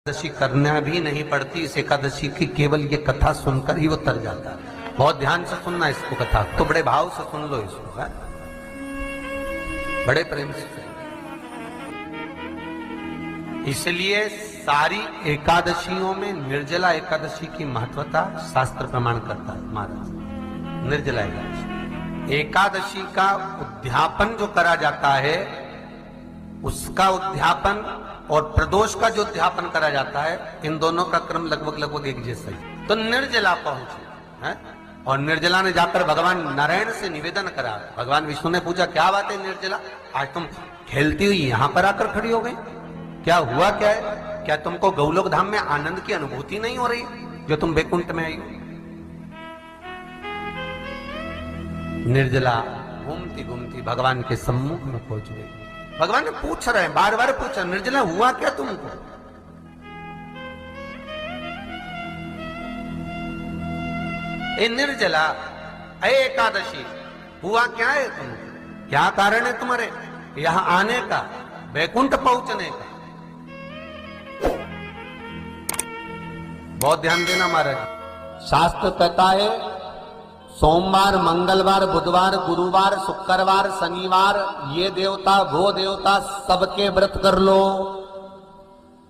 एकादशी करना भी नहीं पड़ती। इस एकादशी की केवल ये कथा सुनकर ही वो तर जाता है। बहुत ध्यान से सुनना इसको, कथा तो बड़े भाव से सुन लो इसको, है? बड़े प्रेम से। इसलिए सारी एकादशियों में निर्जला एकादशी की महत्वता शास्त्र प्रमाण करता है महाराज। निर्जला एकादशी, एकादशी का उद्यापन जो करा जाता है, उसका उद्यापन और प्रदोष का जो उद्यापन करा जाता है, इन दोनों का क्रम लगभग एक जैसा ही। तो निर्जला पहुंचे है, और निर्जला ने जाकर भगवान नारायण से निवेदन करा। भगवान विष्णु ने पूछा, क्या बात है निर्जला, आज तुम खेलती हुई यहां पर आकर खड़ी हो गई, क्या हुआ क्या है? क्या तुमको गौलोक धाम में आनंद की अनुभूति नहीं हो रही जो तुम बैकुंठ में आई हो? निर्जला घूमती घूमती भगवान के सम्मुख में पहुंच गई। भगवान ने पूछ रहे हैं, बार बार पूछा, निर्जला हुआ क्या तुमको? ए निर्जला, ए एकादशी, हुआ क्या है तुमको? क्या कारण है तुम्हारे यहां आने का, बैकुंठ पहुंचने का? बहुत ध्यान देना महाराज। शास्त्र कहता है सोमवार, मंगलवार, बुधवार, गुरुवार, शुक्रवार, शनिवार, ये देवता वो देवता सबके व्रत कर लो,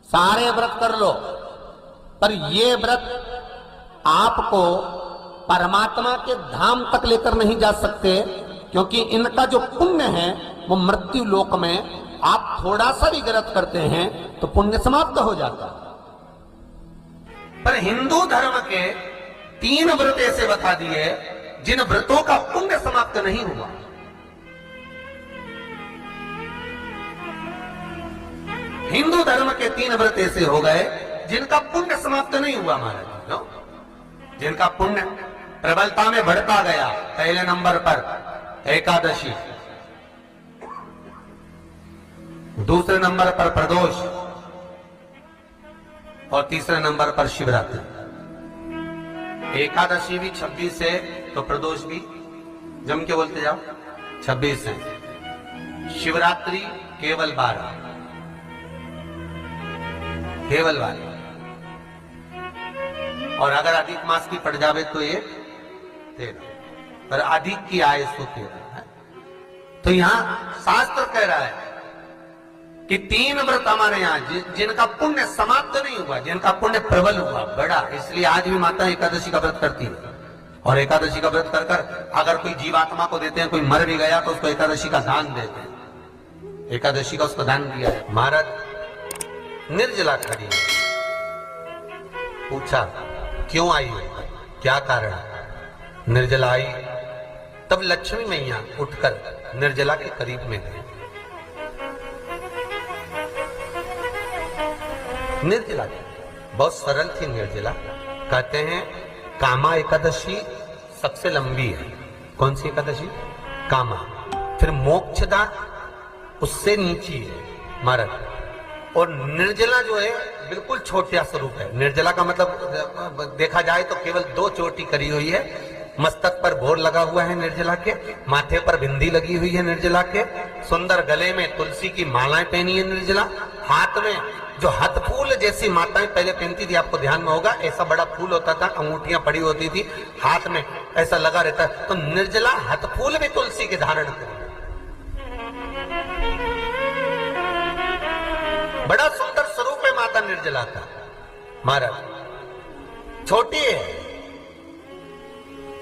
सारे व्रत कर लो, पर ये व्रत आपको परमात्मा के धाम तक लेकर नहीं जा सकते, क्योंकि इनका जो पुण्य है वो मृत्यु लोक में आप थोड़ा सा भी व्रत करते हैं तो पुण्य समाप्त हो जाता है। पर हिंदू धर्म के 3 व्रत ऐसे बता दिए जिन व्रतों का पुण्य समाप्त नहीं हुआ। हिंदू धर्म के 3 व्रत ऐसे हो गए जिनका पुण्य समाप्त नहीं हुआ महाराज, जिनका पुण्य प्रबलता में बढ़ता गया। पहले नंबर पर एकादशी, दूसरे नंबर पर प्रदोष, और तीसरे नंबर पर शिवरात्रि। एकादशी भी 26 है तो प्रदोष भी जम के बोलते जाओ 26 है, शिवरात्रि केवल 12, केवल 12, और अगर अधिक मास की पड़ जावे तो ये 13, पर अधिक की आय सो 13 है। तो यहां शास्त्र कह रहा है कि 3 व्रत हमारे यहाँ जिनका पुण्य समाप्त नहीं हुआ, जिनका पुण्य प्रबल हुआ, बड़ा, इसलिए आज भी माता एकादशी का व्रत करती है। और एकादशी का व्रत कर कर अगर कोई जीवात्मा को देते हैं, कोई मर भी गया तो उसको एकादशी का दान देते हैं। एकादशी का उसको दान दिया है। महाराज निर्जला खड़ी है, पूछा क्यों आई है, क्या कारण? निर्जला आई तब लक्ष्मी मैया उठकर निर्जला के करीब में गई। निर्जला बहुत सरल थी निर्जला। कहते हैं कामा एकादशी सबसे लंबी है। कौन सी एकादशी? कामा। फिर मोक्षदा उससे नीची है महाराज। और निर्जला जो है बिल्कुल छोटा स्वरूप है। निर्जला का मतलब देखा जाए तो केवल 2 चोटी करी हुई है। मस्तक पर भोर लगा हुआ है निर्जला के, माथे पर बिंदी लगी हुई है निर्जला के, सुंदर गले में तुलसी की मालाएं पहनी है निर्जला, हाथ में जो हाथ फूल जैसी माताएं पहले पहनती थी, आपको ध्यान में होगा, ऐसा बड़ा फूल होता था, अंगूठियां पड़ी होती थी, हाथ में ऐसा लगा रहता है। तो निर्जला हाथ फूल भी तुलसी के धारण करी, बड़ा सुंदर स्वरूप है माता निर्जला का महाराज। छोटी है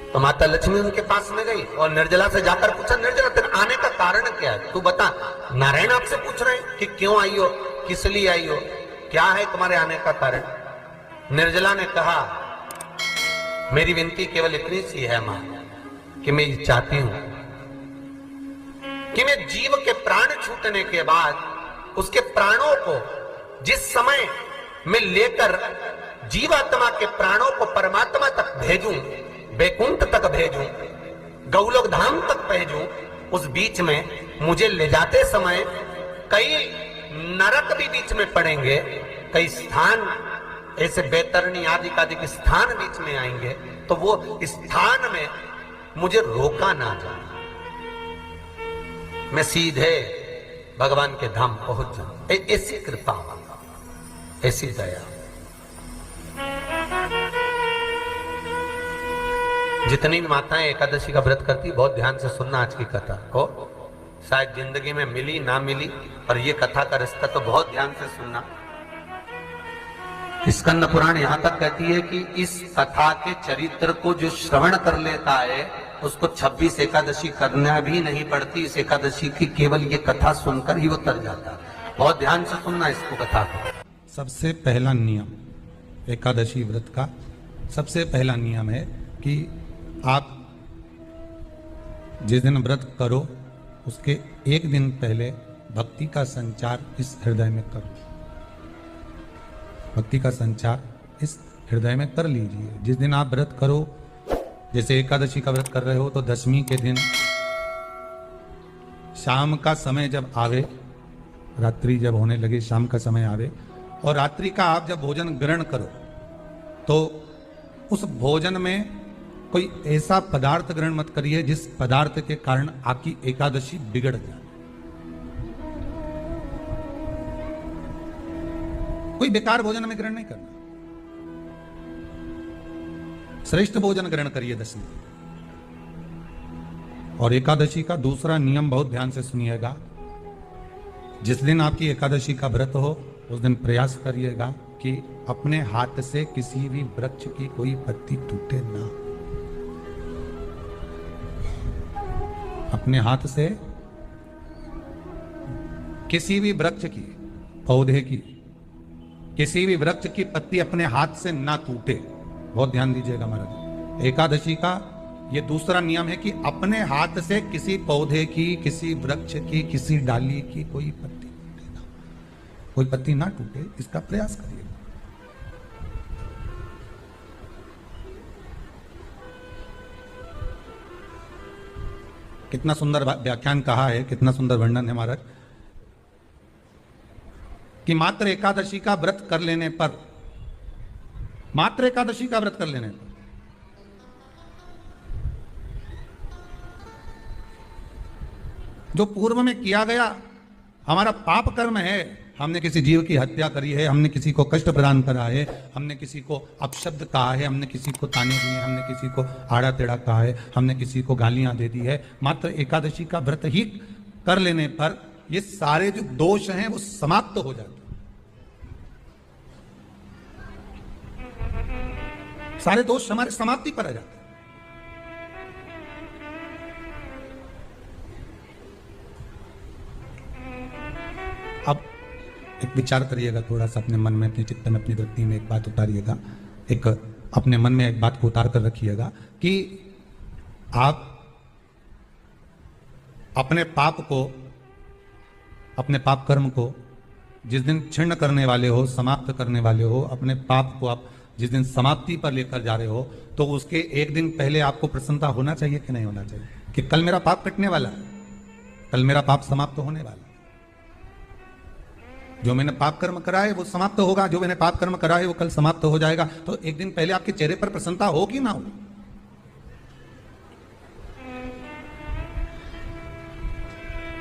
तो माता लक्ष्मी उनके पास में गई और निर्जला से जाकर पूछा, निर्जला तेरे आने का कारण क्या है, तू बता। नारायण आपसे पूछ रहे हैं कि क्यों आई हो, किस लिए आई हो, क्या है तुम्हारे आने का कारण? निर्जला ने कहा, मेरी विनती केवल इतनी सी है मां, कि मैं ये चाहती हूं कि मैं जीव के प्राण छूटने के बाद उसके प्राणों को जिस समय मैं लेकर जीवात्मा के प्राणों को परमात्मा तक भेजूं, बैकुंठ तक भेजूं, गौलोक धाम तक भेजूं, उस बीच में मुझे ले जाते समय कई नरक भी बीच में पड़ेंगे, कई स्थान ऐसे बैतरणी आदि का स्थान बीच में आएंगे, तो वो स्थान में मुझे रोका ना जाए, मैं सीधे भगवान के धाम पहुंच जाऊं। ऐसी कृपा ऐसी दया। जितनी भी माताएं एकादशी का व्रत करती, बहुत ध्यान से सुनना आज की कथा को। शायद जिंदगी में मिली ना मिली, पर ये कथा का रिश्ता तो बहुत ध्यान से सुनना। स्कंद पुराण यहां तक कहती है कि इस कथा के चरित्र को जो श्रवण कर लेता है उसको 26 एकादशी करना भी नहीं पड़ती। इस एकादशी की केवल ये कथा सुनकर ही वो तर जाता है। बहुत ध्यान से सुनना इसको, कथा को। सबसे पहला नियम एकादशी व्रत का, सबसे पहला नियम है कि आप जिस दिन व्रत करो उसके एक दिन पहले भक्ति का संचार इस हृदय में करो। भक्ति का संचार इस हृदय में कर लीजिए। जिस दिन आप व्रत करो, जैसे एकादशी का व्रत कर रहे हो तो दशमी के दिन शाम का समय जब आवे, रात्रि जब होने लगे, शाम का समय आवे और रात्रि का आप जब भोजन ग्रहण करो तो उस भोजन में कोई ऐसा पदार्थ ग्रहण मत करिए जिस पदार्थ के कारण आपकी एकादशी बिगड़ जाए। कोई बेकार भोजन में ग्रहण नहीं करना, श्रेष्ठ भोजन ग्रहण करिए दशमी। और एकादशी का दूसरा नियम बहुत ध्यान से सुनिएगा। जिस दिन आपकी एकादशी का व्रत हो उस दिन प्रयास करिएगा कि अपने हाथ से किसी भी वृक्ष की कोई पत्ती टूटे ना। अपने हाथ से किसी भी वृक्ष की, पौधे की, किसी भी वृक्ष की पत्ती अपने हाथ से ना टूटे। बहुत ध्यान दीजिएगा महाराज। एकादशी का ये दूसरा नियम है कि अपने हाथ से किसी पौधे की, किसी वृक्ष की, किसी डाली की कोई पत्ती टूटे ना, कोई पत्ती ना टूटे, इसका प्रयास करिए। कितना सुंदर व्याख्यान कहा है, कितना सुंदर वर्णन है महाराज कि मात्र एकादशी का व्रत कर लेने पर, मात्र एकादशी का व्रत कर लेने पर जो पूर्व में किया गया हमारा पाप कर्म है, हमने किसी जीव की हत्या करी है, हमने किसी को कष्ट प्रदान करा है, हमने किसी को अपशब्द कहा है, हमने किसी को ताने दिए, हमने किसी को आड़ा टेढ़ा कहा है, हमने किसी को गालियां दे दी है, मात्र एकादशी का व्रत ही कर लेने पर ये सारे जो दोष हैं वो समाप्त हो जाते हैं। सारे दोष हमारे समाप्ति पर आ जाते हैं। अब एक विचार करिएगा थोड़ा सा अपने मन में, अपने चित्त में, अपनी वृत्ति में एक बात उतारिएगा। एक अपने मन में एक बात को उतार कर रखिएगा कि आप अपने पाप को, अपने पाप कर्म को जिस दिन क्षीण करने वाले हो, समाप्त करने वाले हो, अपने पाप को आप जिस दिन समाप्ति पर लेकर जा रहे हो तो उसके एक दिन पहले आपको प्रसन्नता होना चाहिए कि नहीं होना चाहिए कि कल मेरा पाप कटने वाला है, कल मेरा पाप समाप्त होने वाला है। जो मैंने पाप कर्म करा है वो समाप्त होगा, जो मैंने पाप कर्म करा है वो कल समाप्त हो जाएगा। तो एक दिन पहले आपके चेहरे पर प्रसन्नता होगी ना होगी?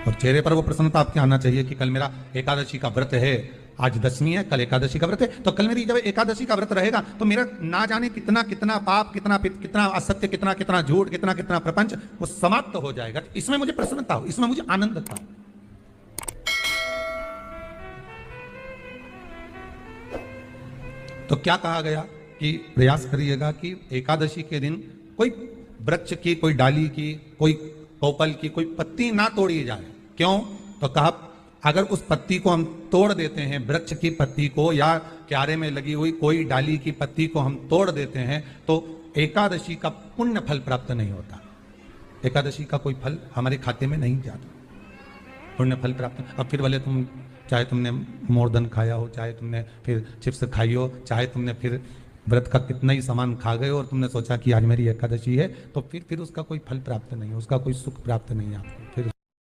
और चेहरे पर वो प्रसन्नता आपके आना चाहिए कि कल मेरा एकादशी का व्रत है, आज दशमी है, कल एकादशी का व्रत है, तो कल मेरी जब एकादशी का व्रत रहेगा तो मेरा ना जाने कितना कितना पाप, कितना असत्य, कितना कितना झूठ, कितना कितना प्रपंच वो समाप्त हो जाएगा। इसमें मुझे प्रसन्नता हो, इसमें मुझे आनंद था। तो क्या कहा गया कि प्रयास करिएगा कि एकादशी के दिन कोई वृक्ष की, कोई डाली की, कोई कोपल की कोई पत्ती ना तोड़ी जाए। क्यों? तो कहा अगर उस पत्ती को हम तोड़ देते हैं, वृक्ष की पत्ती को या क्यारे में लगी हुई कोई डाली की पत्ती को हम तोड़ देते हैं तो एकादशी का पुण्य फल प्राप्त नहीं होता। एकादशी का कोई फल हमारे खाते में नहीं जाता, पुण्य फल प्राप्त। अब फिर भले तुम, चाहे तुमने मोरधन खाया हो, चाहे तुमने फिर चिप्स खाई हो, चाहे तुमने फिर व्रत का कितना ही सामान खा गए और तुमने सोचा कि आज मेरी एकादशी है, तो फिर उसका कोई फल प्राप्त नहीं है, उसका कोई सुख प्राप्त नहीं है आपको। फिर